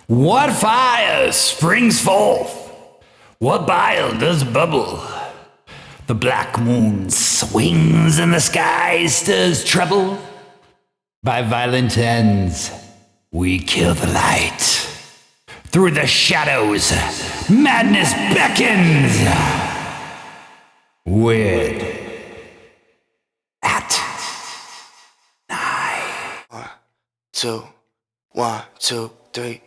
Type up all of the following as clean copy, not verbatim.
What fire springs forth? What bile does bubble? The black moon swings in the sky, stirs trouble. By violent ends, we kill the light. Through the shadows, madness beckons. Weird at night. 1, 2, 3.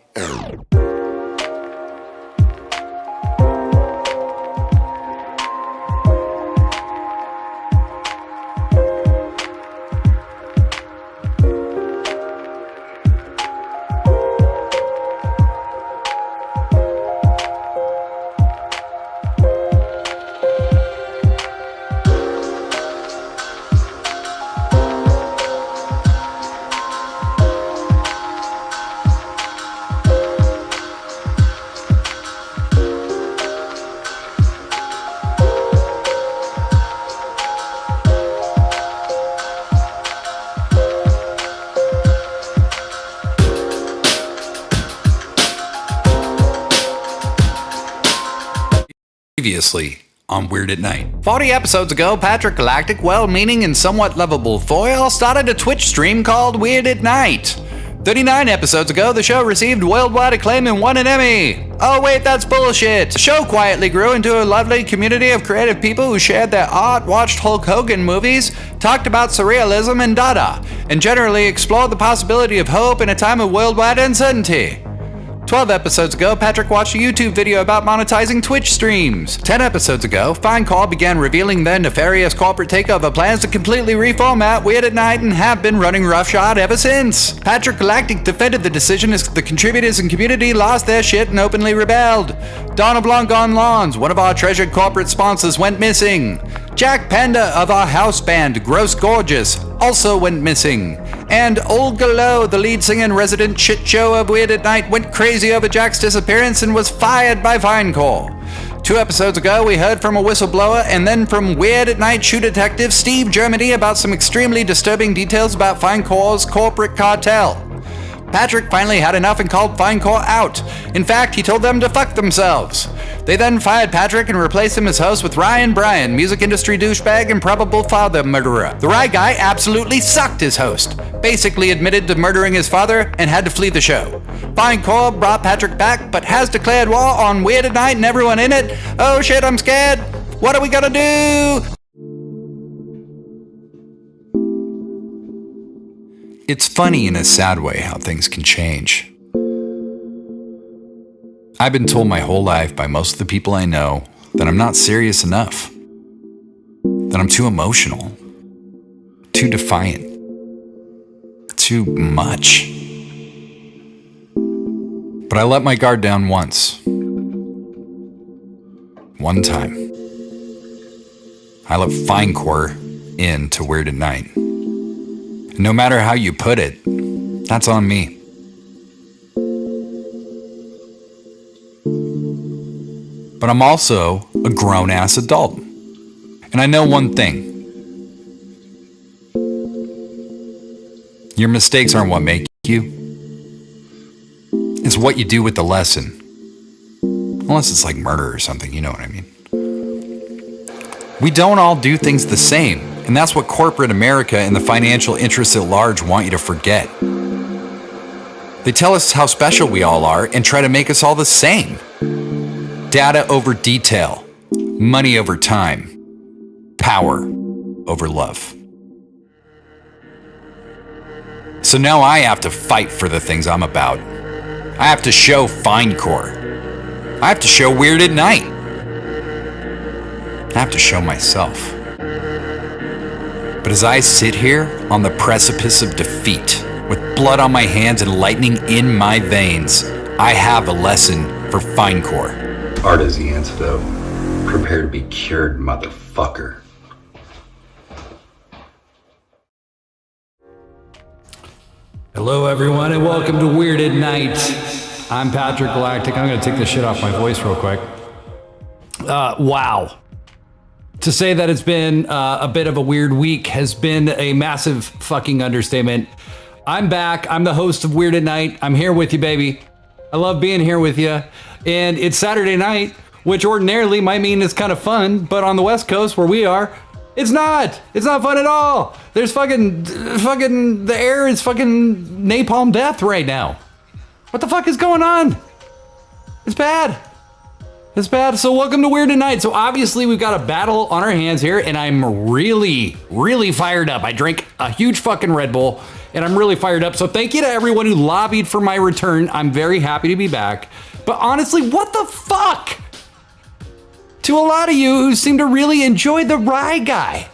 Previously on Weird at Night. 40 episodes ago, Patrick Galactic, well-meaning and somewhat lovable foil, started a Twitch stream called Weird at Night. 39 episodes ago, the show received worldwide acclaim and won an Emmy. Oh wait, that's bullshit. The show quietly grew into a lovely community of creative people who shared their art, watched Hulk Hogan movies, talked about surrealism and Dada, and generally explored the possibility of hope in a time of worldwide uncertainty. 12 episodes ago, Patrick watched a YouTube video about monetizing Twitch streams. 10 episodes ago, Finecore began revealing their nefarious corporate takeover plans to completely reformat Weird at Night and have been running roughshod ever since. Patrick Galactic defended the decision as the contributors and community lost their shit and openly rebelled. Donna Blanc on Lawns, one of our treasured corporate sponsors, went missing. Jack Panda of our house band, Gross Gorgeous, also went missing. And Olga Lowe, the lead singer and resident shit show of Weird at Night, went crazy over Jack's disappearance and was fired by Finecore. 2 episodes ago, we heard from a whistleblower and then from Weird at Night shoe detective Steve Germany about some extremely disturbing details about Finecore's corporate cartel. Patrick finally had enough and called Finecore out. In fact, he told them to fuck themselves. They then fired Patrick and replaced him as host with Ryan Bryan, music industry douchebag and probable father murderer. The Rye guy absolutely sucked as host, basically admitted to murdering his father and had to flee the show. Finecore brought Patrick back, but has declared war on Weird at Night and everyone in it. Oh shit, I'm scared. What are we gonna do? It's funny in a sad way how things can change. I've been told my whole life by most of the people I know that I'm not serious enough, that I'm too emotional, too defiant, too much. But I let my guard down once. One time. I let Finecore in to Weird at Night. No matter how you put it, that's on me. But I'm also a grown-ass adult. And I know one thing. Your mistakes aren't what make you. It's what you do with the lesson. Unless it's like murder or something, you know what I mean. We don't all do things the same. And that's what corporate America and the financial interests at large want you to forget. They tell us how special we all are and try to make us all the same. Data over detail, money over time, power over love. So now I have to fight for the things I'm about. I have to show Finecore. I have to show Weird at Night. I have to show myself. But as I sit here on the precipice of defeat, with blood on my hands and lightning in my veins, I have a lesson for Finecore. Art is the antidote. Prepare to be cured, motherfucker. Hello, everyone, and welcome to Weird at Night. I'm Patrick Galactic. I'm going to take this shit off my voice real quick. Wow. To say that it's been a bit of a weird week has been a massive fucking understatement. I'm back. I'm the host of Weird at Night. I'm here with you, baby. I love being here with you. And it's Saturday night, which ordinarily might mean it's kind of fun, but on the West Coast where we are, it's not. It's not fun at all. There's fucking, the air is fucking napalm death right now. What the fuck is going on? It's bad. It's bad. So welcome to Weird at Night. So obviously we've got a battle on our hands here, and I'm really, really fired up. I drank a huge fucking Red Bull, and I'm really fired up. So thank you to everyone who lobbied for my return. I'm very happy to be back. But honestly, what the fuck? To a lot of you who seem to really enjoy the Rye guy.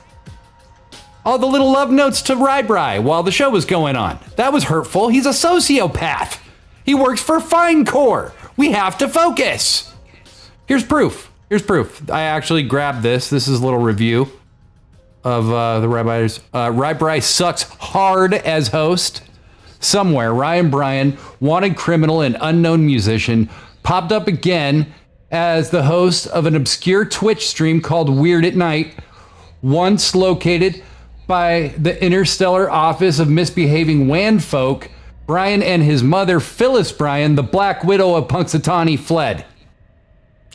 All the little love notes to Rye Bry while the show was going on. That was hurtful. He's a sociopath. He works for Finecore. We have to focus. Here's proof. Here's proof. I actually grabbed this. This is a little review of the Rye Bry's. Rye Bry sucks hard as host. Somewhere, Ryan Bryan, wanted criminal and unknown musician, popped up again as the host of an obscure Twitch stream called Weird at Night, once located by the interstellar office of misbehaving Wanfolk. Brian and his mother, Phyllis Bryan, the Black Widow of Punxsutawney, fled.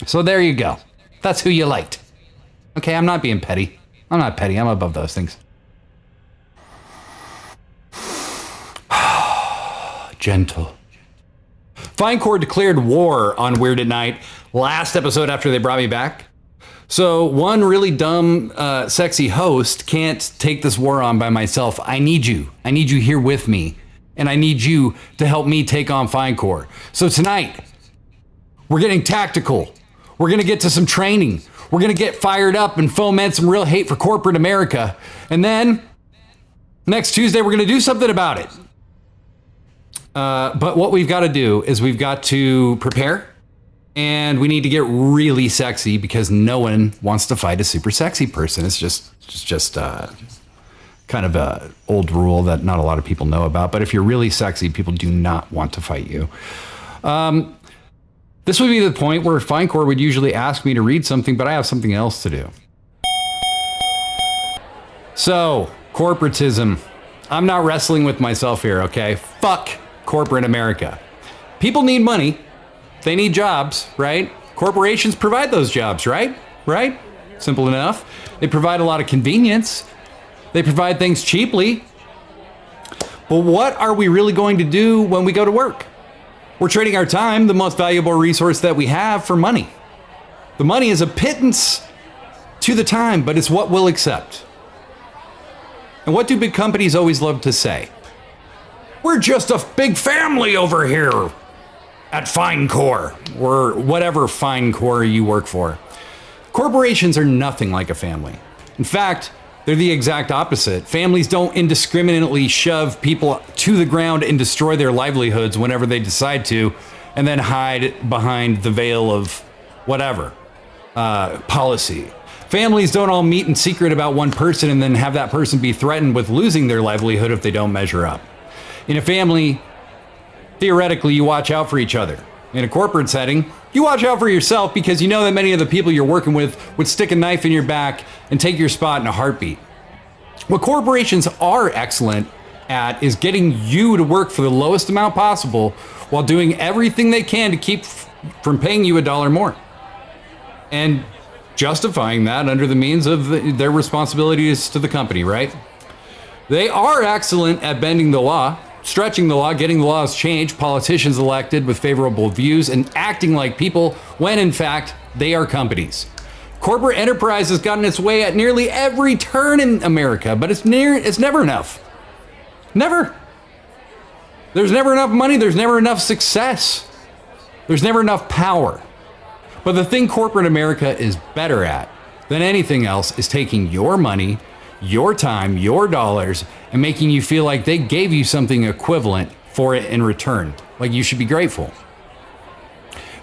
So there you go. That's who you liked. Okay, I'm not being petty. I'm not petty. I'm above those things. Gentle. Finecore declared war on Weird at Night last episode after they brought me back. So one really dumb, sexy host can't take this war on by myself. I need you. I need you here with me. And I need you to help me take on Finecore. So tonight, we're getting tactical. We're going to get to some training. We're going to get fired up and foment some real hate for corporate America. And then next Tuesday, we're going to do something about it. But what we've got to do is we've got to prepare, and we need to get really sexy because no one wants to fight a super sexy person. It's just kind of a old rule that not a lot of people know about. But if you're really sexy, people do not want to fight you. This would be the point where Finecore would usually ask me to read something, but I have something else to do. So, corporatism. I'm not wrestling with myself here, okay? Fuck corporate America. People need money. They need jobs, right? Corporations provide those jobs, right? Right? Simple enough. They provide a lot of convenience. They provide things cheaply. But what are we really going to do when we go to work? We're trading our time, the most valuable resource that we have, for money. The money is a pittance to the time, but it's what we'll accept. And what do big companies always love to say? We're just a big family over here at Finecore, or whatever Finecore you work for. Corporations are nothing like a family. In fact, they're the exact opposite. Families don't indiscriminately shove people to the ground and destroy their livelihoods whenever they decide to, and then hide behind the veil of whatever, policy. Families don't all meet in secret about one person and then have that person be threatened with losing their livelihood if they don't measure up. In a family, theoretically, you watch out for each other. In a corporate setting, you watch out for yourself because you know that many of the people you're working with would stick a knife in your back and take your spot in a heartbeat. What corporations are excellent at is getting you to work for the lowest amount possible while doing everything they can to keep from paying you $1 more. And justifying that under the means of their responsibilities to the company, right? They are excellent at bending the law, stretching the law, getting the laws changed, politicians elected with favorable views, and acting like people when in fact they are companies. Corporate enterprise has gotten its way at nearly every turn in America, but it's never enough. Never. There's never enough money, there's never enough success. There's never enough power. But the thing corporate America is better at than anything else is taking your money, your time, your dollars, and making you feel like they gave you something equivalent for it in return. Like you should be grateful.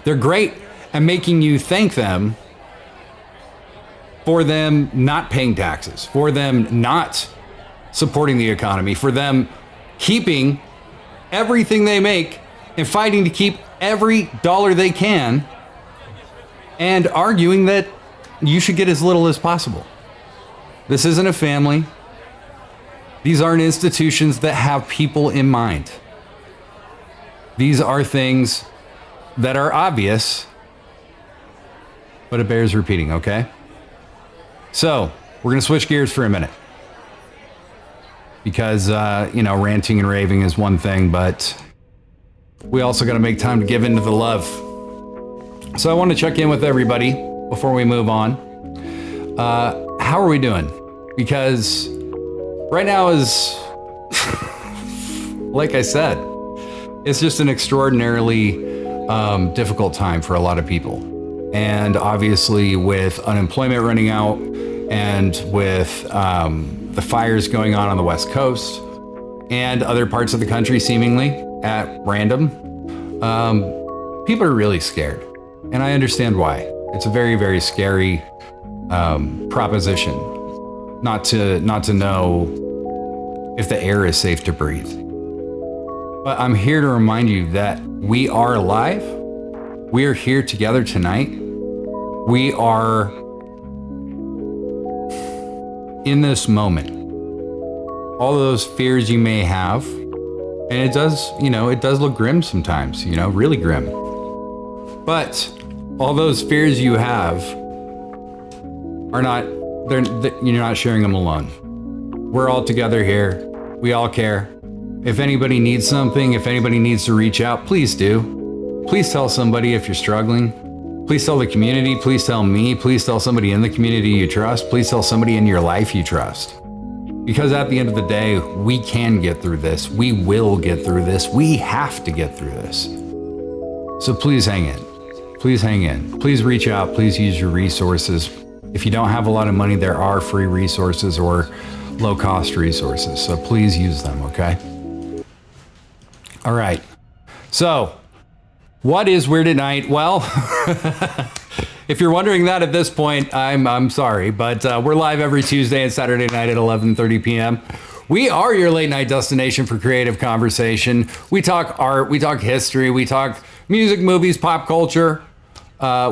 They're great at making you thank them for them not paying taxes, for them not supporting the economy, for them keeping everything they make and fighting to keep every dollar they can, and arguing that you should get as little as possible. This isn't a family. These aren't institutions that have people in mind. These are things that are obvious, but it bears repeating, okay? So, we're going to switch gears for a minute. Because, ranting and raving is one thing, but we also got to make time to give into the love. So I want to check in with everybody before we move on. How are we doing? Because right now is, like I said, it's just an extraordinarily difficult time for a lot of people. And obviously with unemployment running out and with the fires going on the West Coast and other parts of the country seemingly at random, people are really scared. And I understand why. It's a very, very scary proposition not to know if the air is safe to breathe. But I'm here to remind you that we are alive. We are here together tonight. We are in this moment. All of those fears you may have, and it does look grim sometimes, really grim. But all those fears you have are not, you're not sharing them alone. We're all together here. We all care. If anybody needs something, if anybody needs to reach out, please do. Please tell somebody if you're struggling. Please tell the community. Please tell me. Please tell somebody in the community you trust. Please tell somebody in your life you trust. Because at the end of the day, we can get through this. We will get through this. We have to get through this. So please hang in. Please hang in. Please reach out. Please use your resources. If you don't have a lot of money, there are free resources or low-cost resources. So please use them, okay? All right. So, what is Weird at Night? Well, if you're wondering that at this point, I'm sorry, but we're live every Tuesday and Saturday night at 11:30 p.m. We are your late night destination for creative conversation. We talk art, we talk history, we talk music, movies, pop culture.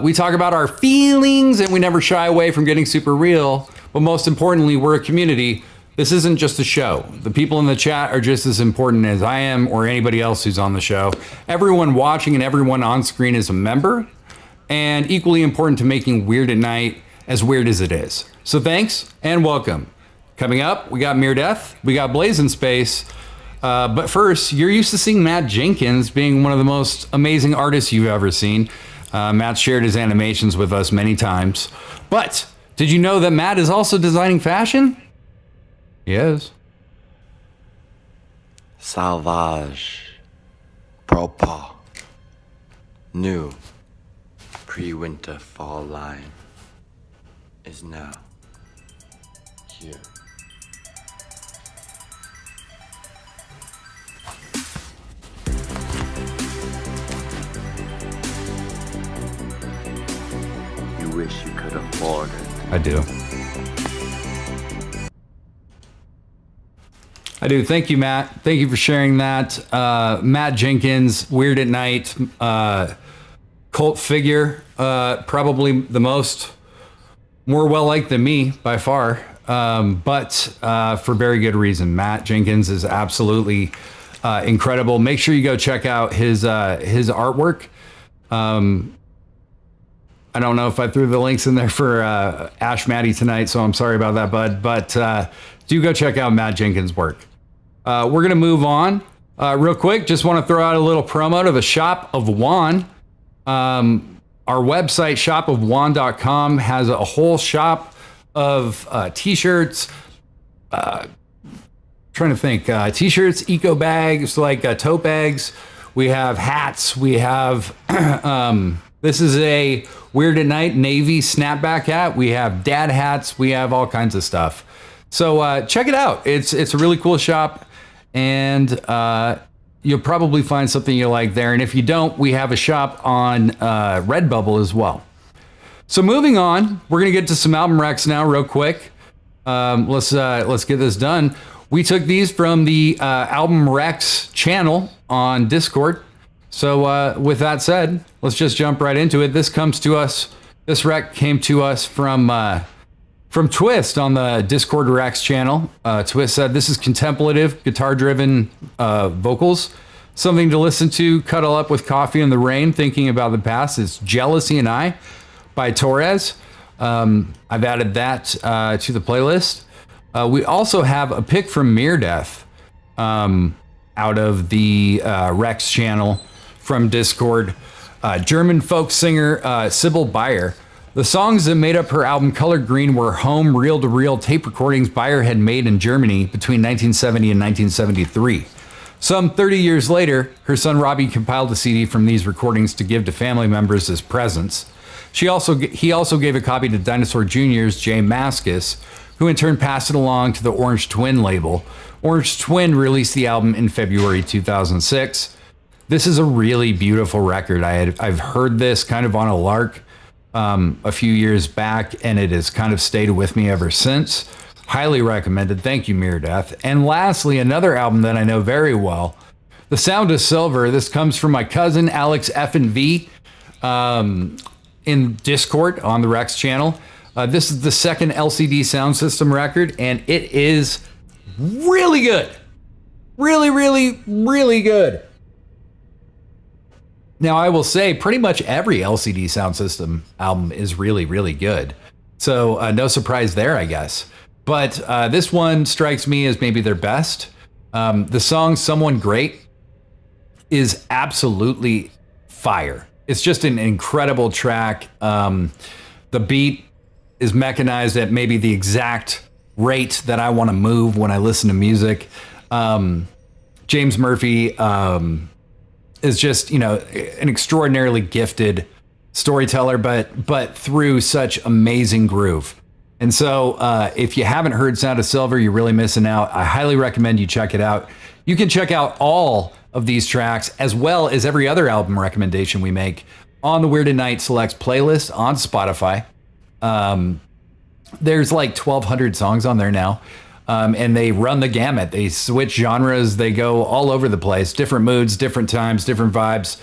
We talk about our feelings, and we never shy away from getting super real. But most importantly, we're a community. This isn't just a show. The people in the chat are just as important as I am or anybody else who's on the show. Everyone watching and everyone on screen is a member, and equally important to making Weird at Night as weird as it is. So thanks and welcome. Coming up, we got Mere Death, we got Blaze in Space. But first, you're used to seeing Matt Jenkins being one of the most amazing artists you've ever seen. Matt shared his animations with us many times. But did you know that Matt is also designing fashion? Yes. Salvage. Proper. New. Pre-winter fall line is now here. You wish you could afford it. I do. Thank you, Matt. Thank you for sharing that. Matt Jenkins, Weird at Night, cult figure, probably the more well-liked than me by far, but for very good reason. Matt Jenkins is absolutely incredible. Make sure you go check out his artwork. I don't know if I threw the links in there for Ash Maddie tonight, so I'm sorry about that, bud. But do go check out Matt Jenkins' work. We're going to move on real quick. Just want to throw out a little promo to the Shop of Juan. Our website, shopofjuan.com, has a whole shop of t-shirts. Trying to think. T-shirts, eco bags, like tote bags. We have hats. We have... this is a Weird at Night Navy snapback hat. We have dad hats. We have all kinds of stuff. So check it out. It's a really cool shop, and you'll probably find something you like there. And if you don't, we have a shop on Redbubble as well. So moving on, we're gonna get to some album recs now, real quick. Let's get this done. We took these from the Album Recs channel on Discord. So with that said, let's just jump right into it. This rec came to us from Twist on the Discord Recs channel. Twist said, this is contemplative, guitar-driven vocals something to listen to, cuddle up with coffee in the rain, thinking about the past is Jealousy and I by Torres. I've added that to the playlist. We also have a pick from Meardeth out of the Rex channel from Discord. German folk singer Sybil Bayer. The songs that made up her album Color Green were home reel-to-reel tape recordings Bayer had made in Germany between 1970 and 1973. Some 30 years later, her son Robbie compiled a CD from these recordings to give to family members as presents. He also gave a copy to Dinosaur Jr.'s Jay Mascis, who in turn passed it along to the Orange Twin label. Orange Twin released the album in February 2006. This is a really beautiful record. I've heard this kind of on a lark a few years back, and it has kind of stayed with me ever since. Highly recommended. Thank you, Meardeth. And lastly, another album that I know very well, The Sound of Silver. This comes from my cousin Alex F&V in Discord on the Rex channel. This is the second LCD Sound System record, and it is really good. Really, really, really good. Now, I will say pretty much every LCD Sound System album is really, really good. So no surprise there, I guess. But this one strikes me as maybe their best. The song Someone Great is absolutely fire. It's just an incredible track. The beat is mechanized at maybe the exact rate that I want to move when I listen to music. James Murphy is just, an extraordinarily gifted storyteller, but through such amazing groove. And so if you haven't heard Sound of Silver, you're really missing out. I highly recommend you check it out. You can check out all of these tracks as well as every other album recommendation we make on the Weird at Night Selects playlist on Spotify. There's like 1,200 songs on there now. And they run the gamut. They switch genres. They go all over the place. Different moods, different times, different vibes.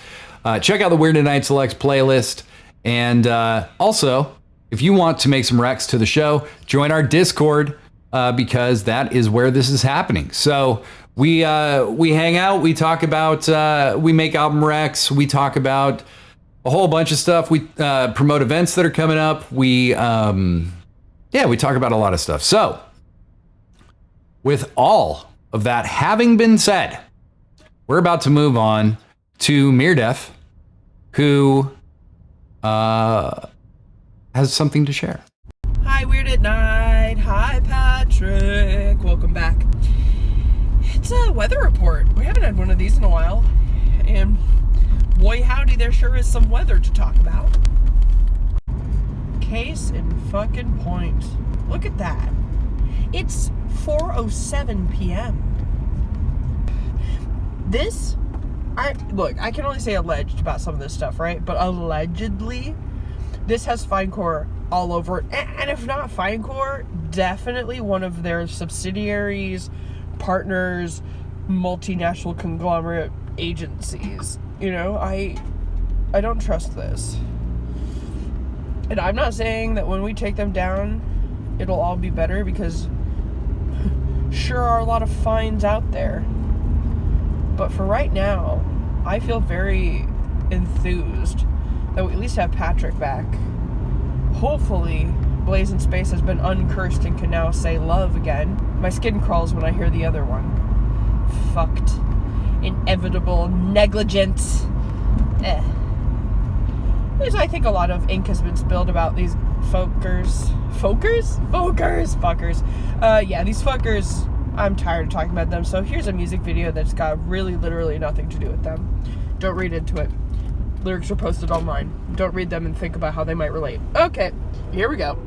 Check out the Weird at Night Selects playlist. And also, if you want to make some recs to the show, join our Discord because that is where this is happening. So we hang out. We talk about, we make album recs. We talk about a whole bunch of stuff. We promote events that are coming up. We talk about a lot of stuff. So with all of that having been said, we're about to move on to Meardeth, who has something to share. Hi, Weird at Night. Hi, Patrick. Welcome back. It's a weather report. We haven't had one of these in a while. And boy, howdy, there sure is some weather to talk about. Case in fucking point. Look at that. It's 4:07 p.m. I can only say alleged about some of this stuff, right? But allegedly, this has Finecore all over it. And if not Finecore, definitely one of their subsidiaries, partners, multinational conglomerate agencies. I don't trust this. And I'm not saying that when we take them down, it'll all be better, because sure are a lot of fines out there. But for right now, I feel very enthused that we at least have Patrick back. Hopefully, Blazing Space has been uncursed and can now say love again. My skin crawls when I hear the other one. Fucked. Inevitable negligence. Because I think a lot of ink has been spilled about these fuckers. These fuckers. I'm tired of talking about them. So here's a music video that's got really literally nothing to do with them. Don't read into it. Lyrics are posted online. Don't read them and think about how they might relate. Okay, here we go.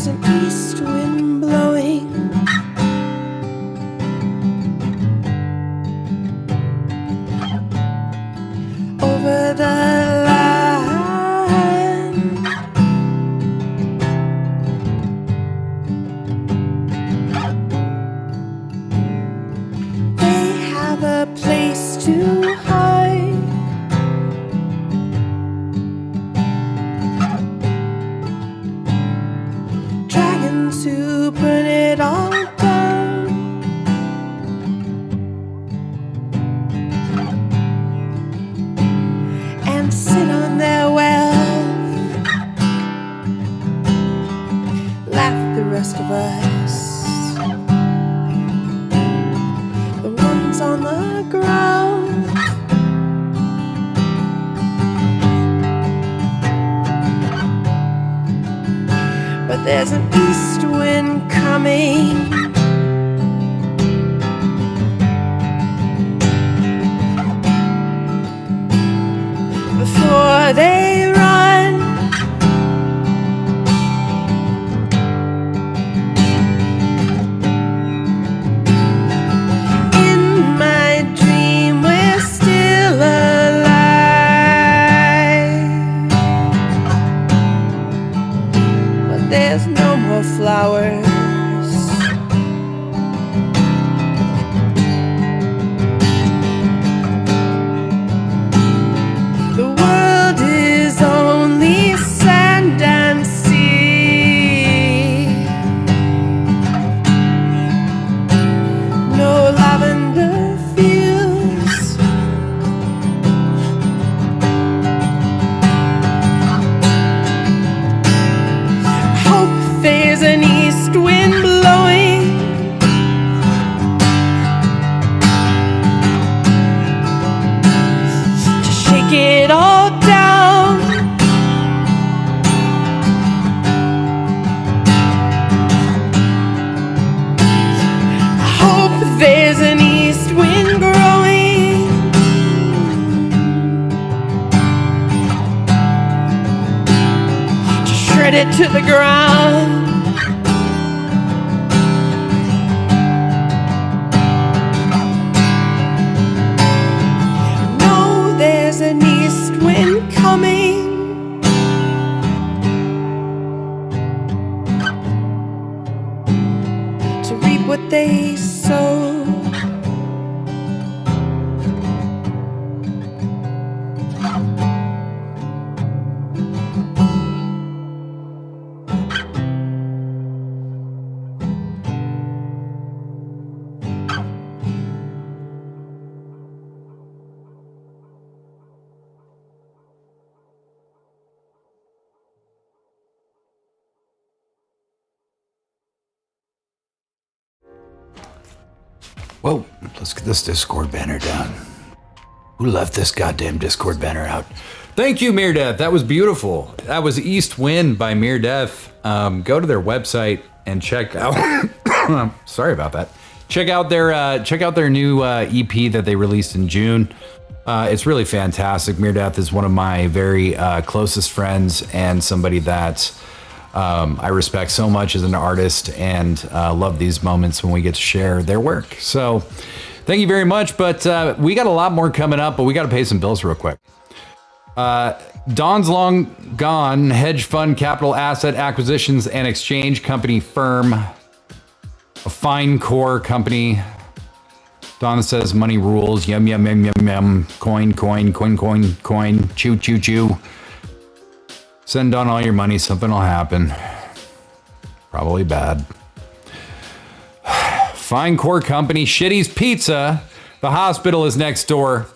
there's an east wind blowing. Over the land, they have a place to hide. Dragons who burn it all down. And sit on their wealth. Laugh at the rest of us, the ones on the ground. But there's an east wind coming. Before they run, in my dream we're still alive. But there's no more flowers. The world is only sand and sea. No lavender fields. Hope there's an east wind blowing. To shake it all down. I hope there's an east wind growing. To shred it to the ground. No, there's an east wind coming. To reap what they sow. Whoa, let's get this Discord banner down. Who left this goddamn Discord banner out? Thank you, Mere Death. That was beautiful. That was East Wind by Mere Death. Go to their website and check out. Sorry about that. Check out their new EP that they released in June. It's really fantastic. Mere Death is one of my very closest friends and somebody that I respect so much as an artist, and love these moments when we get to share their work. So thank you very much. But we got a lot more coming up, but we got to pay some bills real quick. Don's Long Gone hedge fund capital asset acquisitions and exchange company firm, a fine core company. Don says money rules. Yum, yum, yum, yum, yum. Coin, coin, coin, coin, coin. Chew, chew, chew. Send Don all your money. Something will happen. Probably bad. Fine core company. Shitty's Pizza. The hospital is next door.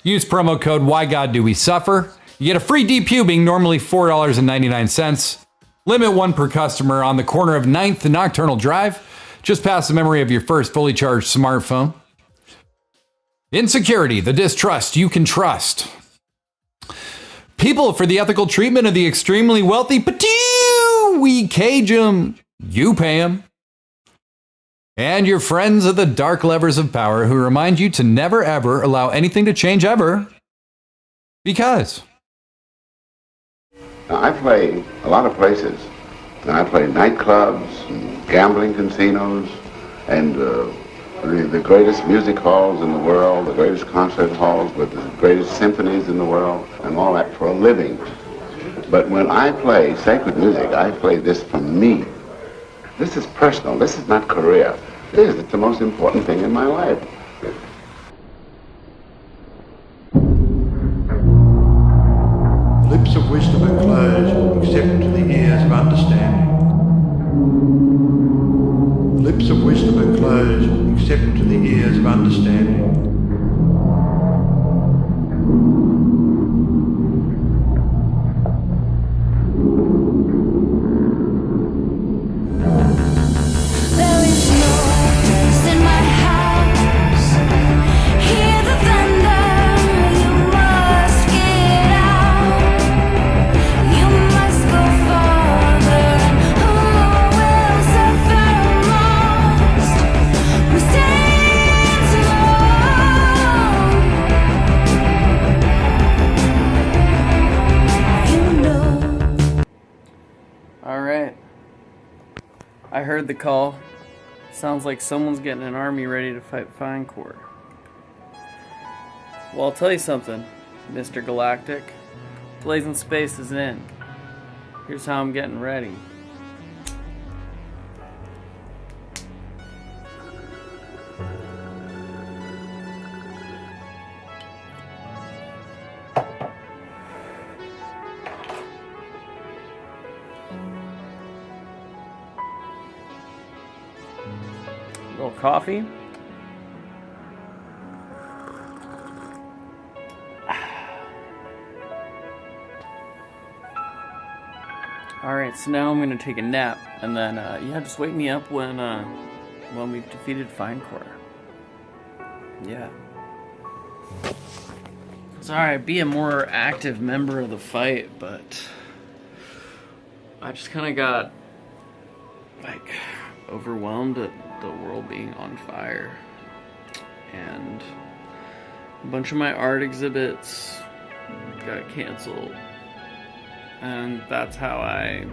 Use promo code WhyGodDoWeSuffer. You get a free depubing, normally $4.99. Limit one per customer on the corner of 9th and Nocturnal Drive, just past the memory of your first fully charged smartphone. Insecurity, the distrust you can trust. People for the ethical treatment of the extremely wealthy, but we cage 'em, you pay 'em. And your friends are the dark levers of power who remind you to never ever allow anything to change ever. Because. Now, I play a lot of places Now, I play nightclubs, and gambling casinos, and the greatest music halls in the world, the greatest concert halls with the greatest symphonies in the world, and all that for a living. But when I play sacred music, I play this for me. This is personal. This is not career. It's the most important thing in my life. Lips of wisdom are closed, except to the ears of understanding. Lips of wisdom are closed, except to the ears of understanding. There is noise in my house. Hear the thunder. You must get out. You must go farther. Who will suffer most? Who stands alone? You know. All right. I heard the call. Sounds like someone's getting an army ready to fight Fine Court. Well, I'll tell you something, Mr. Galactic. Blazing Space is in. Here's how I'm getting ready. A little coffee. Alright, so now I'm gonna take a nap, and then, yeah, just wake me up when we've defeated Fine Court. Yeah. Sorry, I'd be a more active member of the fight, but I just kinda got, like, overwhelmed at the world being on fire. And a bunch of my art exhibits got canceled. And that's how I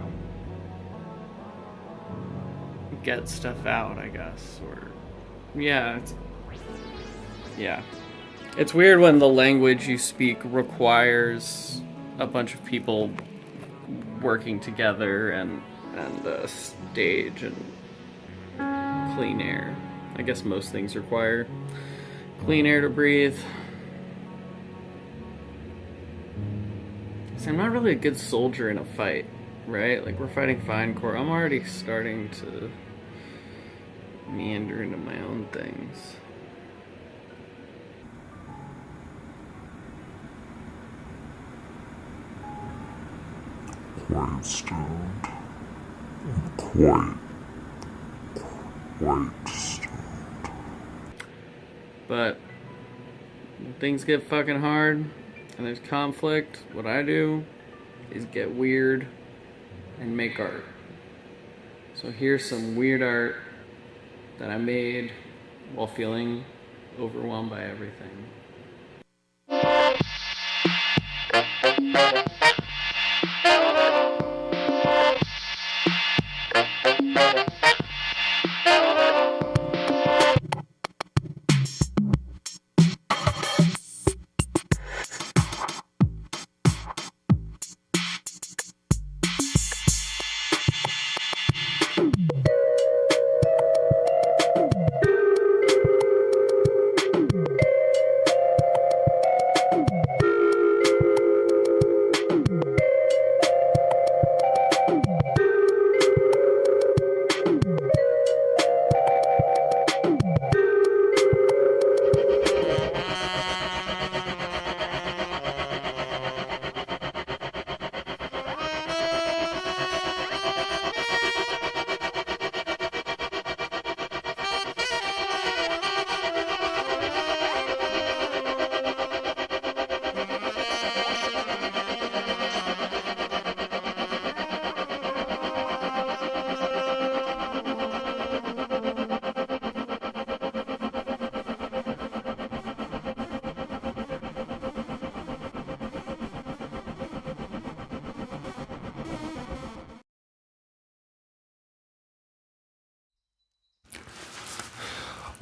get stuff out, I guess. Or yeah, it's weird when the language you speak requires a bunch of people working together and a stage and clean air. I guess most things require clean air to breathe. See, I'm not really a good soldier in a fight, right? Like, we're fighting Fine Court. I'm already starting to meander into my own things. Quite stoned. Quite stoned. But when things get fucking hard and there's conflict, what I do is get weird and make art. So here's some weird art that I made while feeling overwhelmed by everything.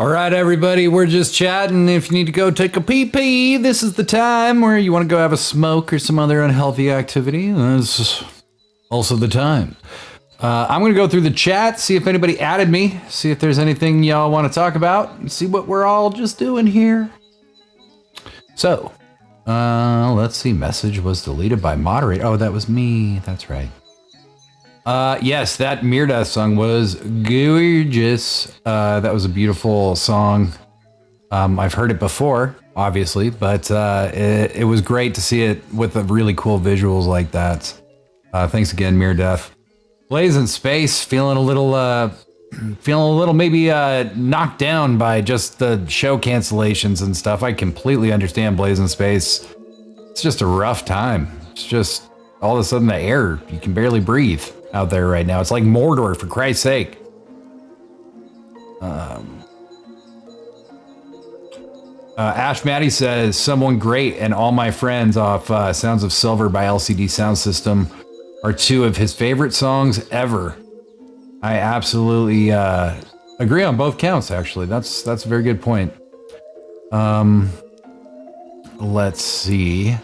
All right, everybody, we're just chatting. If you need to go take a pee-pee, this is the time where you want to go have a smoke or some other unhealthy activity. This is also the time. I'm going to go through the chat, see if anybody added me, see if there's anything y'all want to talk about, and see what we're all just doing here. So, let's see. Message was deleted by moderator. Oh, that was me. That's right. Yes, that Mirda song was gorgeous. That was a beautiful song. I've heard it before, obviously, but it was great to see it with the really cool visuals like that. Thanks again, Mirda. Blaze in Space, feeling a little maybe knocked down by just the show cancellations and stuff. I completely understand Blaze in Space. It's just a rough time. It's just all of a sudden the air, you can barely breathe out there right now. It's like Mordor, for Christ's sake. Ash Maddie says, someone great and all my friends off Sounds of Silver by LCD Sound System are two of his favorite songs ever. I absolutely agree on both counts, actually. That's a very good point. Let's see.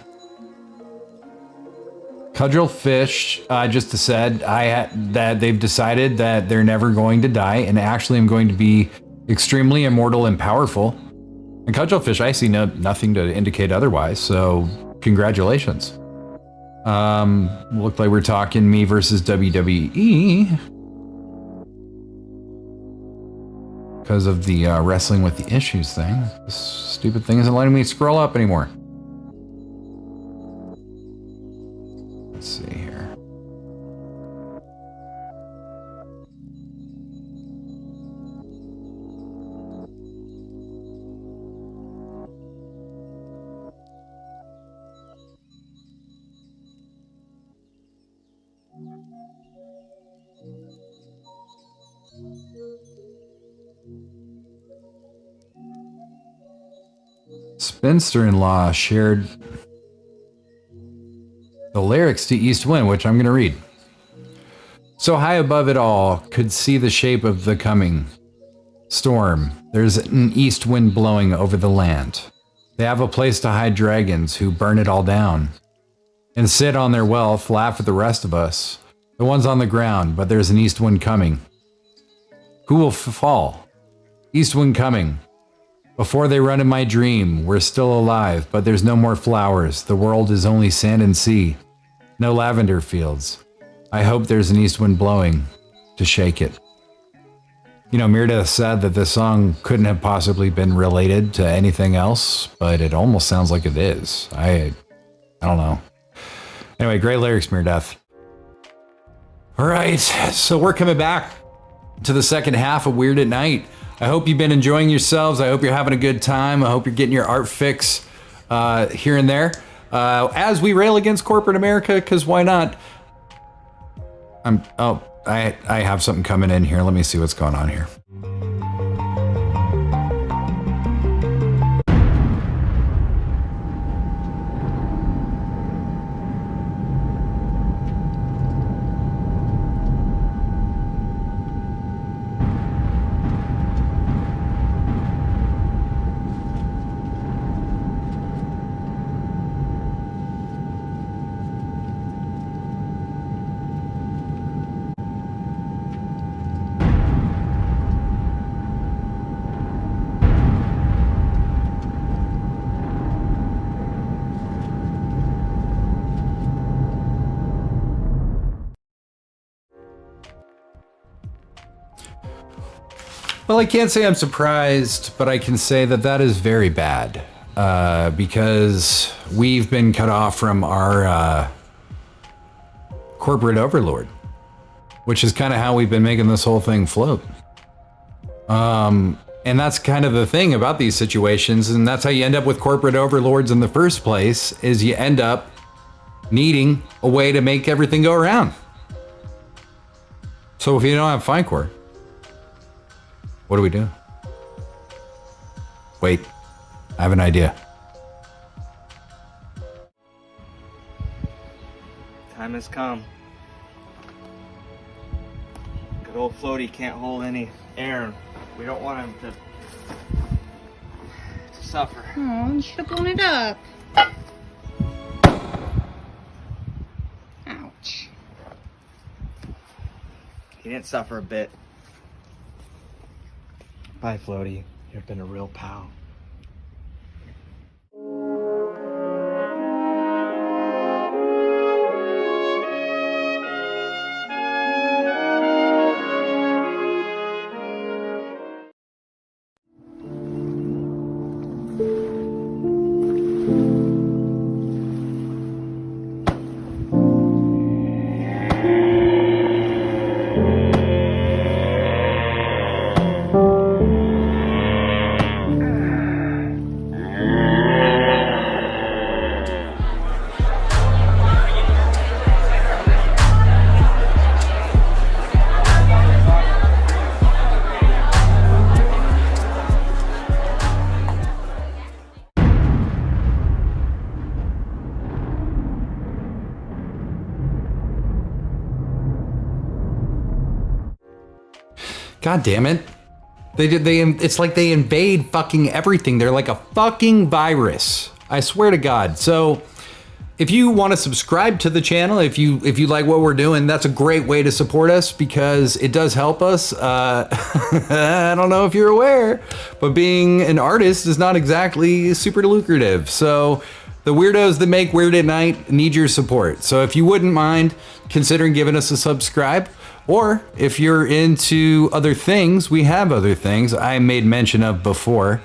Cudgel Fish just said that they've decided that they're never going to die and actually am going to be extremely immortal and powerful. And Cudgel Fish, I see nothing to indicate otherwise, so congratulations. Looked like we're talking me versus WWE because of the wrestling with the issues thing. This stupid thing isn't letting me scroll up anymore. Let's see here. Spinster-in-law shared the lyrics to East Wind, which I'm going to read. So high above it all, could see the shape of the coming storm. There's an east wind blowing over the land. They have a place to hide dragons who burn it all down and sit on their wealth, laugh at the rest of us, the ones on the ground, but there's an east wind coming. Who will fall? East wind coming. Before they run in my dream, we're still alive, but there's no more flowers. The world is only sand and sea. No lavender fields. I hope there's an east wind blowing to shake it. You know, Mirda said that this song couldn't have possibly been related to anything else, but it almost sounds like it is. I don't know. Anyway, great lyrics, Mirda. All right, so we're coming back to the second half of Weird at Night. I hope you've been enjoying yourselves. I hope you're having a good time. I hope you're getting your art fix here and there. As we rail against corporate America, because why not? I have something coming in here. Let me see what's going on here. Well, I can't say I'm surprised, but I can say that that is very bad because we've been cut off from our corporate overlord, which is kind of how we've been making this whole thing float. And that's kind of the thing about these situations, and that's how you end up with corporate overlords in the first place, is you end up needing a way to make everything go around. So if you don't have Fine-Core, what do we do? Wait, I have an idea. Time has come. Good old Floaty can't hold any air. We don't want him to suffer. Oh, you should have blown it up. Ouch. He didn't suffer a bit. Bye, Floaty. You've been a real pal. God damn it. It's like they invade fucking everything. They're like a fucking virus. I swear to God. So if you want to subscribe to the channel, if you like what we're doing, that's a great way to support us because it does help us. I don't know if you're aware, but being an artist is not exactly super lucrative. So the weirdos that make Weird at Night need your support. So if you wouldn't mind considering giving us a subscribe, or if you're into other things, we have other things I made mention of before,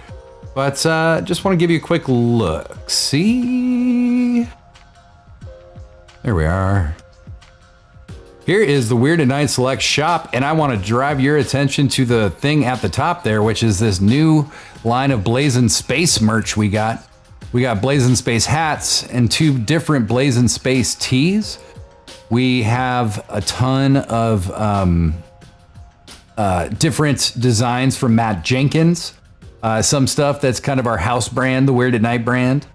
but just want to give you a quick look. See? There we are. Here is the Weird at Night Select shop, and I want to drive your attention to the thing at the top there, which is this new line of Blazing Space merch we got. We got Blazing Space hats and 2 different Blazing Space tees. We have a ton of different designs from Matt Jenkins. Some stuff that's kind of our house brand, the Weird at Night brand.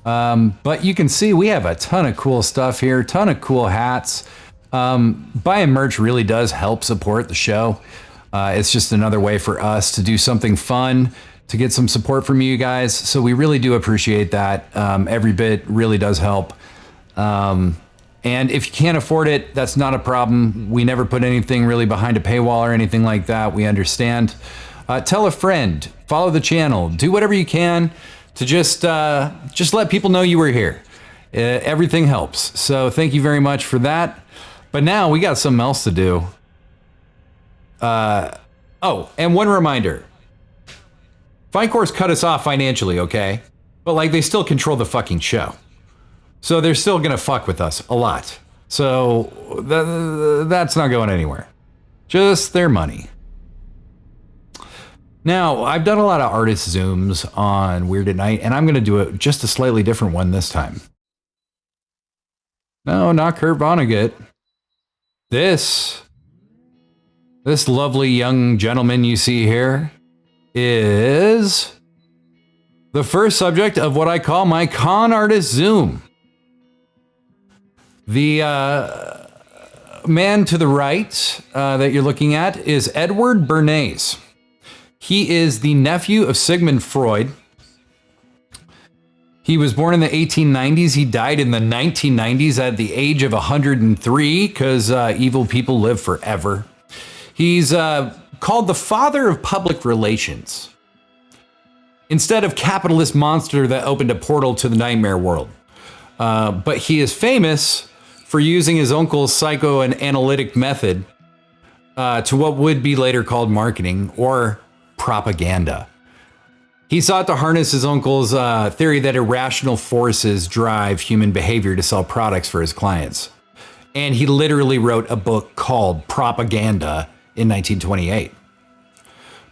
But you can see we have a ton of cool stuff here, ton of cool hats. Buying merch really does help support the show. It's just another way for us to do something fun, to get some support from you guys. So we really do appreciate that. Every bit really does help. And if you can't afford it, that's not a problem. We never put anything really behind a paywall or anything like that. We understand. Tell a friend, follow the channel, do whatever you can to just let people know you were here. Everything helps. So thank you very much for that. But now we got something else to do. Oh, and one reminder. Findcore's cut us off financially, okay? But like they still control the fucking show. So they're still gonna fuck with us a lot. So that's not going anywhere. Just their money. Now, I've done a lot of artist zooms on Weird at Night, and I'm gonna do just a slightly different one this time. No, not Kurt Vonnegut. This lovely young gentleman you see here is the first subject of what I call my con artist zoom. The man to the right that you're looking at is Edward Bernays. He is the nephew of Sigmund Freud. He was born in the 1890s. He died in the 1990s at the age of 103 because evil people live forever. He's called the father of public relations instead of capitalist monster that opened a portal to the nightmare world. But he is famous for using his uncle's psychoanalytic method to what would be later called marketing or propaganda. He sought to harness his uncle's theory that irrational forces drive human behavior to sell products for his clients. And he literally wrote a book called Propaganda in 1928.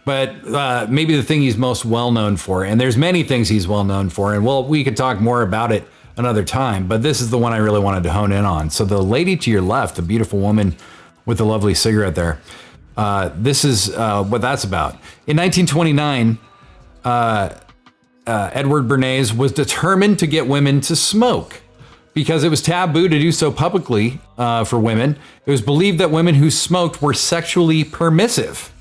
But maybe the thing he's most well known for, and there's many things he's well known for, and we could talk more about it another time, but this is the one I really wanted to hone in on. So the lady to your left, the beautiful woman with the lovely cigarette there, this is what that's about. In 1929, Edward Bernays was determined to get women to smoke because it was taboo to do so publicly for women. It was believed that women who smoked were sexually permissive.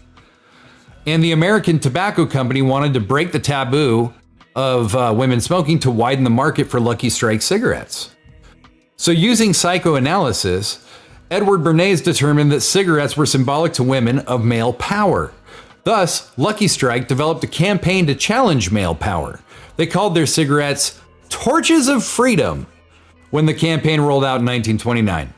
And the American Tobacco Company wanted to break the taboo of women smoking to widen the market for Lucky Strike cigarettes. So using psychoanalysis, Edward Bernays determined that cigarettes were symbolic to women of male power. Thus, Lucky Strike developed a campaign to challenge male power. They called their cigarettes Torches of Freedom when the campaign rolled out in 1929.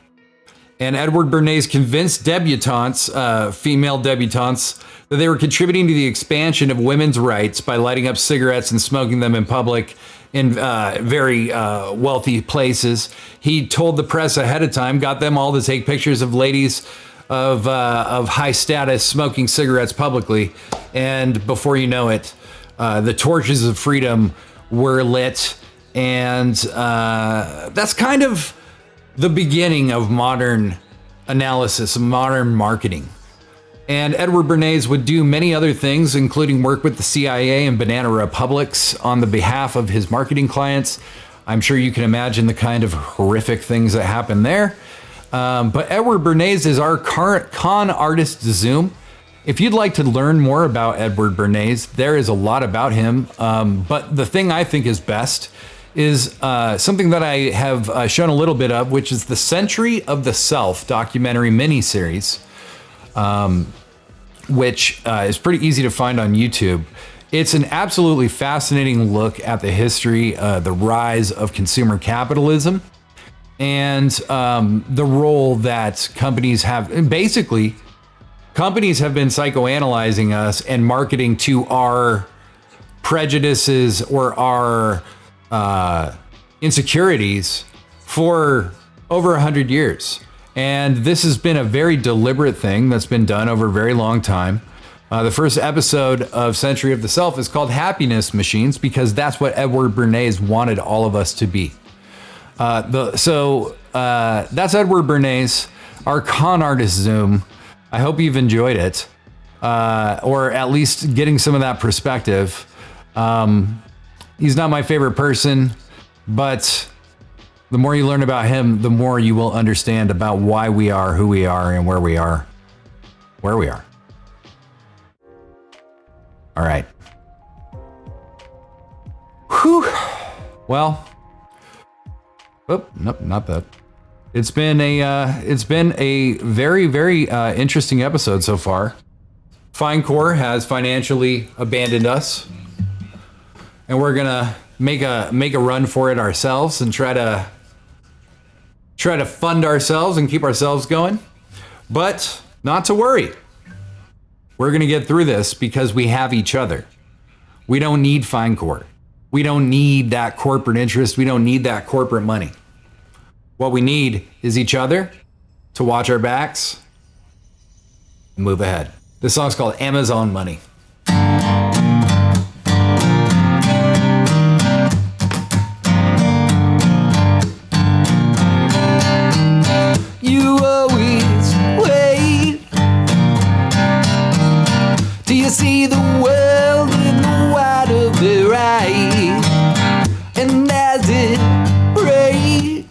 And Edward Bernays convinced debutantes, female debutantes, that they were contributing to the expansion of women's rights by lighting up cigarettes and smoking them in public in very wealthy places. He told the press ahead of time, got them all to take pictures of ladies of high status smoking cigarettes publicly. And before you know it, the torches of freedom were lit. And that's kind of the beginning of modern analysis, modern marketing. And Edward Bernays would do many other things, including work with the CIA and Banana Republics on the behalf of his marketing clients. I'm sure you can imagine the kind of horrific things that happen there. But Edward Bernays is our current con artist Zoom. If you'd like to learn more about Edward Bernays, there is a lot about him. But the thing I think is best is something that I have shown a little bit of, which is the Century of the Self documentary miniseries, which is pretty easy to find on YouTube. It's an absolutely fascinating look at the history, the rise of consumer capitalism, and the role that companies have. And basically, companies have been psychoanalyzing us and marketing to our prejudices or our insecurities for over 100 years. And this has been a very deliberate thing that's been done over a very long time. The first episode of Century of the Self is called Happiness Machines because that's what Edward Bernays wanted all of us to be. That's Edward Bernays, our con artist Zoom. I hope you've enjoyed it, or at least getting some of that perspective. He's not my favorite person, but the more you learn about him, the more you will understand about why we are who we are and where we are. All right. Whew. Well, nope, not that. It's been a very, very interesting episode so far. Finecore has financially abandoned us, and we're gonna make a run for it ourselves and try to fund ourselves and keep ourselves going. But not to worry. We're gonna get through this because we have each other. We don't need Finecore. We don't need that corporate interest. We don't need that corporate money. What we need is each other to watch our backs and move ahead. This song's called Amazon Money. You always wait till you see the world in the white of their eyes, and as it breaks,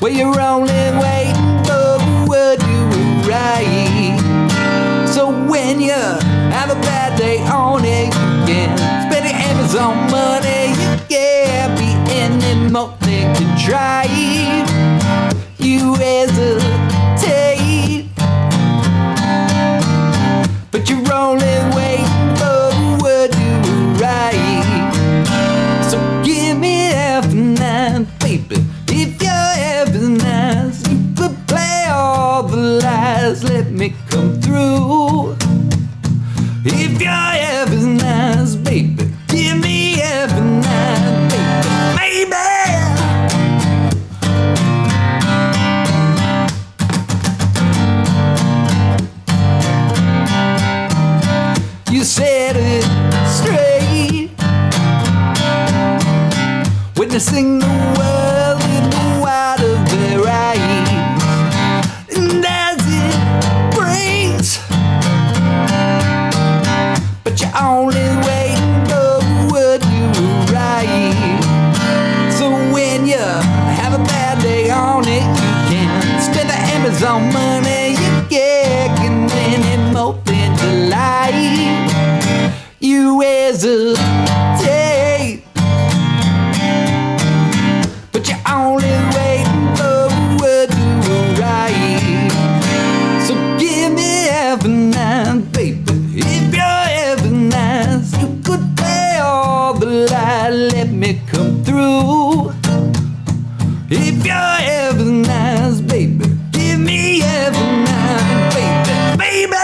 well, you're only waiting for the word to arrive. So when you have a bad day on it, you can spend your Amazon money. You can't be any more than contrite. You hesitate, but you're only waiting for the word to arrive. So give me F9, baby. If you're ever nice, you could play all the lies. Let me come through. If you're ever nice, baby, give me F9, baby, baby. You said it straight, witnessing the world in the white of their eyes, and as it breaks, but you're only waiting for the word to arrive. So when you have a bad day on it, you can spend the Amazon money. You can't get any more than delight. You as hesitate, but you're only waiting for a word to arrive. So give me half a night, baby. If you're ever nice, you could play all the light. Let me come through. If you're ever nice, baby, give me half a night, baby, baby.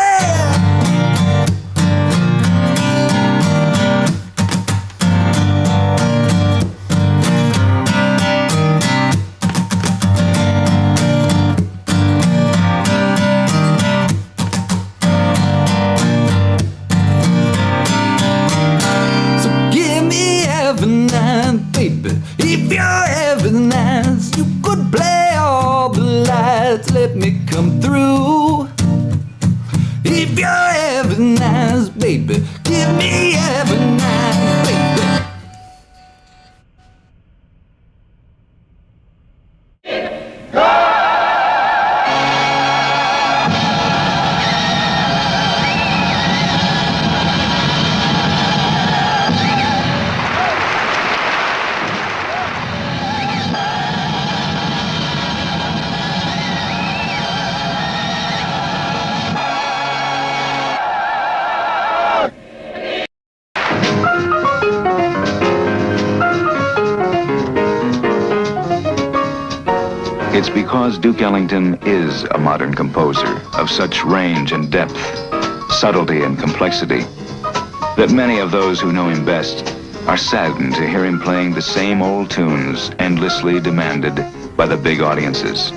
Baby, if you're ever nice, you could play all the lights. Let me come through. If you're ever nice, baby, give me ever nice, baby. It's because Duke Ellington is a modern composer of such range and depth, subtlety and complexity, that many of those who know him best are saddened to hear him playing the same old tunes endlessly demanded by the big audiences.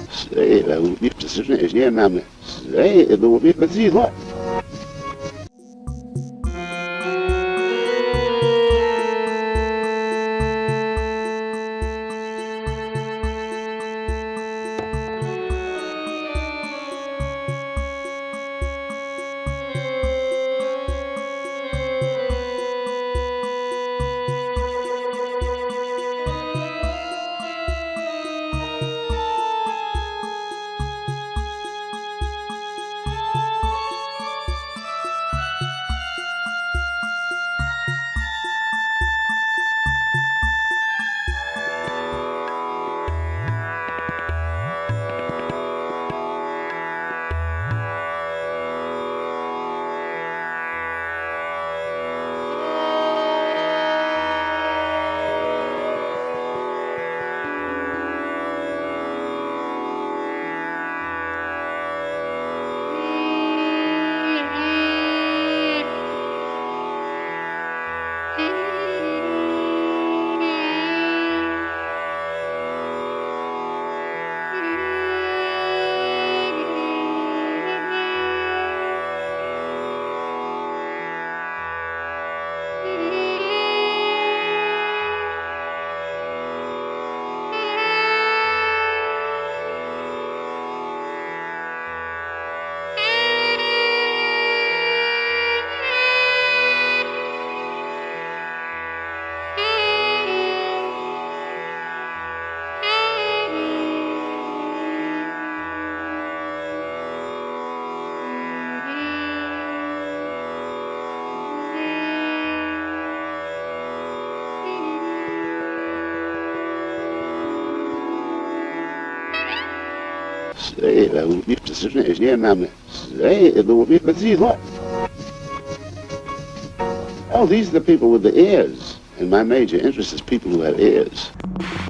Oh, these are the people with the ears. And my major interest is people who have ears.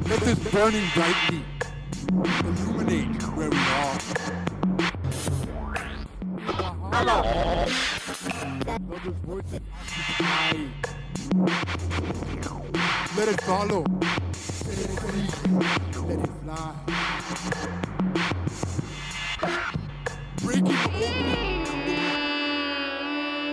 Let this burning brightly illuminate where we are. Let it follow. Let it fly. Breaking open.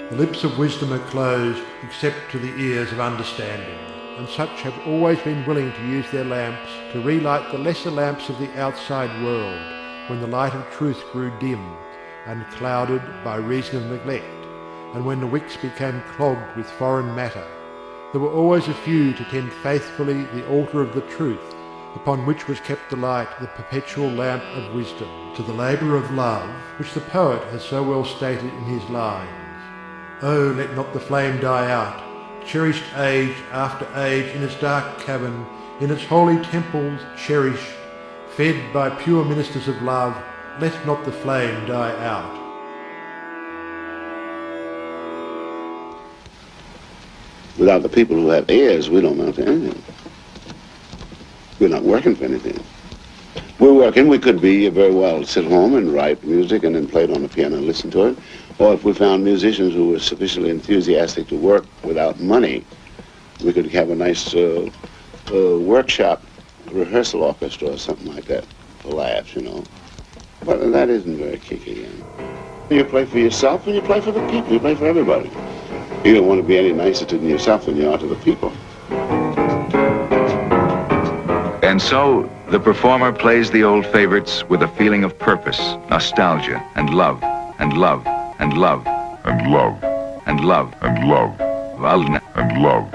The lips of wisdom are closed except to the ears of understanding, and such have always been willing to use their lamps to relight the lesser lamps of the outside world when the light of truth grew dim and clouded by reason of neglect, and when the wicks became clogged with foreign matter. There were always a few to tend faithfully the altar of the truth, upon which was kept alight the perpetual lamp of wisdom, to the labour of love, which the poet has so well stated in his lines. Oh, let not the flame die out, cherished age after age in its dark cavern, in its holy temples cherish, fed by pure ministers of love, let not the flame die out. Without the people who have ears, we don't amount to anything. We're not working for anything. We're working, we could be very well sit home and write music and then play it on the piano and listen to it. Or if we found musicians who were sufficiently enthusiastic to work without money, we could have a nice workshop, rehearsal orchestra or something like that for laughs, you know. But that isn't very kicky. You play for yourself and you play for the people. You play for everybody. You don't want to be any nicer to yourself than you are to the people. And so, the performer plays the old favorites with a feeling of purpose, nostalgia, and love, and love, and love, and love, and love, and love, Valne, and love.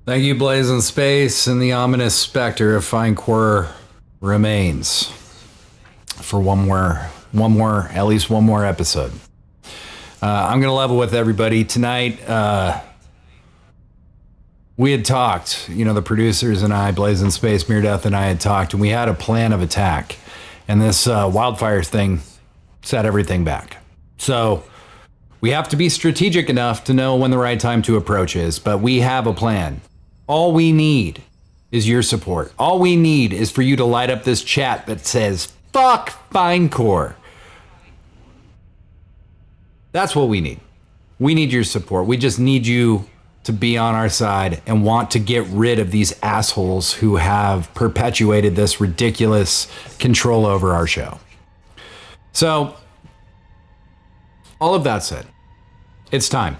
Thank you, Blazing Space, and the ominous specter of Fine Core remains for at least one more episode. I'm going to level with everybody tonight. We had talked, the producers and I, Blazing Space, Mere Death, and I had talked, and we had a plan of attack. And this wildfire thing set everything back. So we have to be strategic enough to know when the right time to approach is, but we have a plan. All we need is your support. All we need is for you to light up this chat that says, fuck Fine Core. That's what we need. We need your support. We just need you to be on our side and want to get rid of these assholes who have perpetuated this ridiculous control over our show. So, all of that said, it's time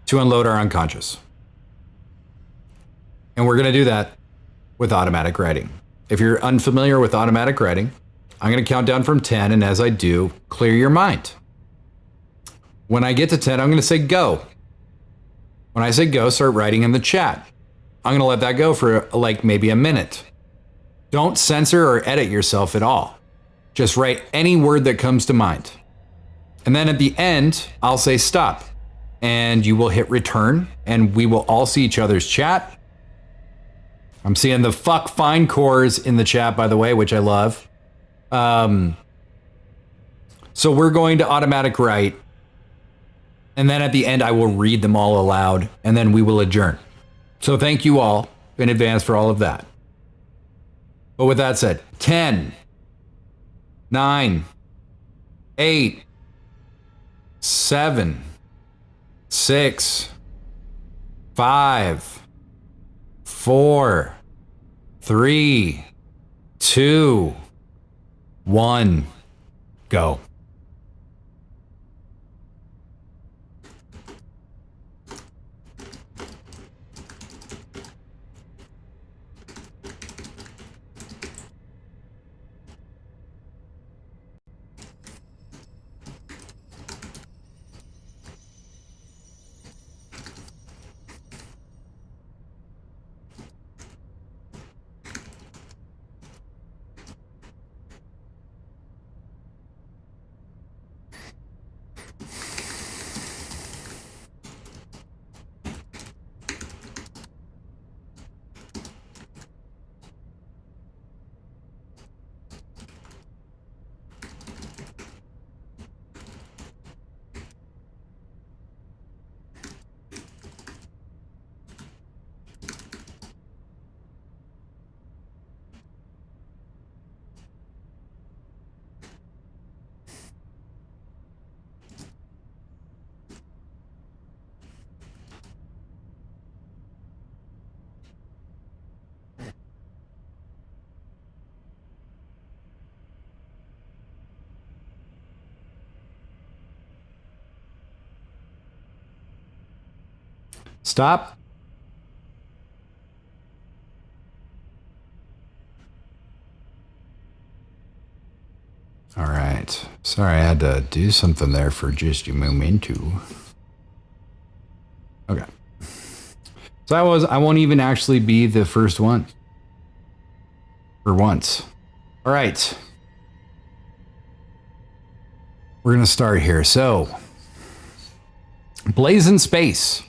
to unload our unconscious. And we're going to do that with automatic writing. If you're unfamiliar with automatic writing, I'm going to count down from 10, and as I do, clear your mind. When I get to 10, I'm going to say go. When I say go, start writing in the chat. I'm going to let that go for maybe a minute. Don't censor or edit yourself at all. Just write any word that comes to mind. And then at the end, I'll say stop. And you will hit return, and we will all see each other's chat. I'm seeing the fuck Fine Cores in the chat, by the way, which I love. So we're going to automatic write. And then at the end, I will read them all aloud, and then we will adjourn. So thank you all in advance for all of that. But with that said, 10, 9, 8, 7, 6, 5, 4, 3, 2, 1, go. Stop. All right. Sorry, I had to do something there for just a moment too. Okay. So I won't even actually be the first one. For once. All right. We're going to start here. So, Blazing Space.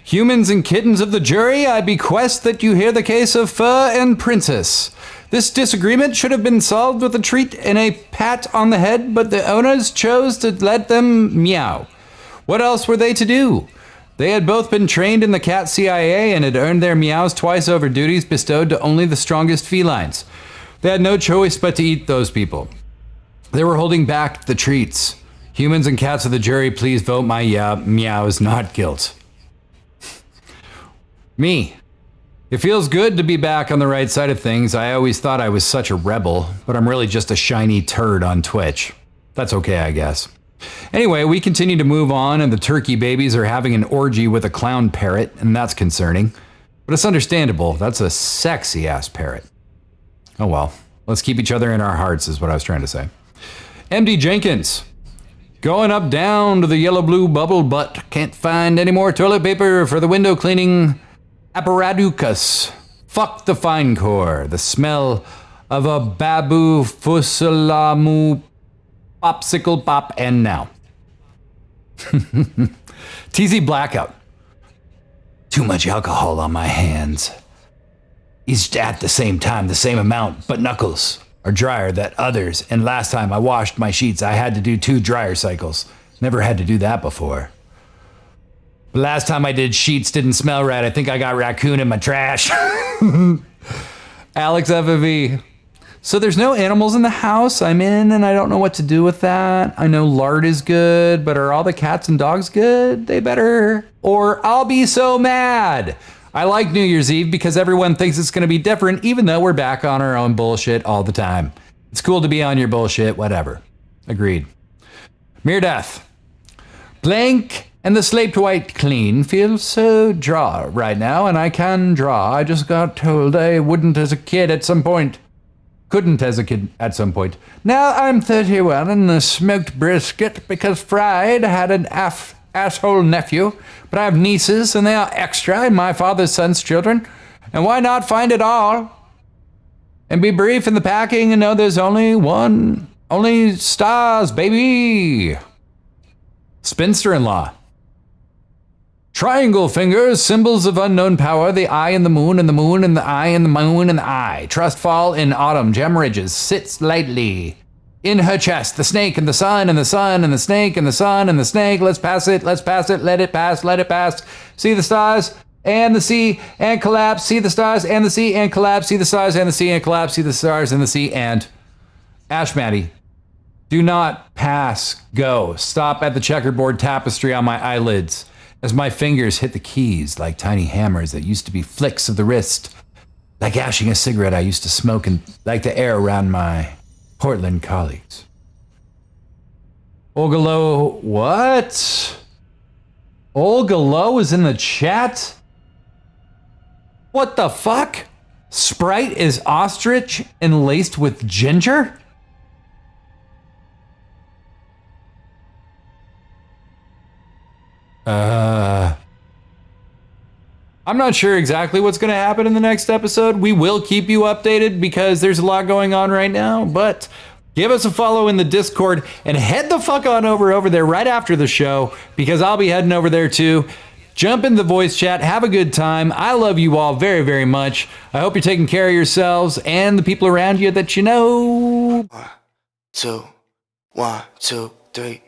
Humans and kittens of the jury, I bequest that you hear the case of Fur and Princess. This disagreement should have been solved with a treat and a pat on the head, but the owners chose to let them meow. What else were they to do? They had both been trained in the cat CIA and had earned their meows twice over duties bestowed to only the strongest felines. They had no choice but to eat those people. They were holding back the treats. Humans and cats of the jury, please vote my meows not guilt. Me. It feels good to be back on the right side of things. I always thought I was such a rebel, but I'm really just a shiny turd on Twitch. That's okay, I guess. Anyway, we continue to move on, and the turkey babies are having an orgy with a clown parrot, and that's concerning. But it's understandable. That's a sexy-ass parrot. Oh well. Let's keep each other in our hearts, is what I was trying to say. MD Jenkins. Going up down to the yellow-blue bubble butt. Can't find any more toilet paper for the window cleaning apparatus. Fuck the fine core. The smell of a babu fusalamu popsicle pop and now. TZ Blackout. Too much alcohol on my hands. Each at the same time, the same amount, but knuckles are drier than others. And last time I washed my sheets, I had to do 2 dryer cycles. Never had to do that before. The last time I did sheets didn't smell right. I think I got raccoon in my trash. Alex FFV. So there's no animals in the house I'm in, and I don't know what to do with that. I know lard is good, but are all the cats and dogs good? They better. Or I'll be so mad. I like New Year's Eve because everyone thinks it's going to be different, even though we're back on our own bullshit all the time. It's cool to be on your bullshit, whatever. Agreed. Mere Death. Blank and the slate white clean feels so dry right now, and I can draw. I just got told I wouldn't as a kid at some point. Couldn't as a kid at some point. Now I'm 31 and a smoked brisket because Fried had an asshole nephew, but I have nieces and they are extra and my father's son's children. And why not find it all? And be brief in the packing and know there's only stars, baby. Spinster-in-law. Triangle fingers, symbols of unknown power, the eye and the moon and the moon and the eye and the moon and the eye. Trust fall in autumn, gem ridges, sits lightly. In her chest, the snake and the sun and the sun and the snake and the sun and the snake. Let's pass it, let it pass, let it pass. See the stars and the sea and collapse. See the stars and the sea and collapse. See the stars and the sea and collapse. See the stars and the sea and... Ash Maddie. Do not pass, go. Stop at the checkerboard tapestry on my eyelids. As my fingers hit the keys like tiny hammers that used to be flicks of the wrist. Like ashing a cigarette I used to smoke and like the air around my Portland colleagues. Olga Lowe, what? Olga Lowe is in the chat? What the fuck? Sprite is ostrich and laced with ginger? I'm not sure exactly what's going to happen in the next episode. We will keep you updated because there's a lot going on right now, but give us a follow in the Discord and head the fuck on over there right after the show because I'll be heading over there too. Jump in the voice chat. Have a good time. I love you all very, very much. I hope you're taking care of yourselves and the people around you that you know. 1, 2, 3.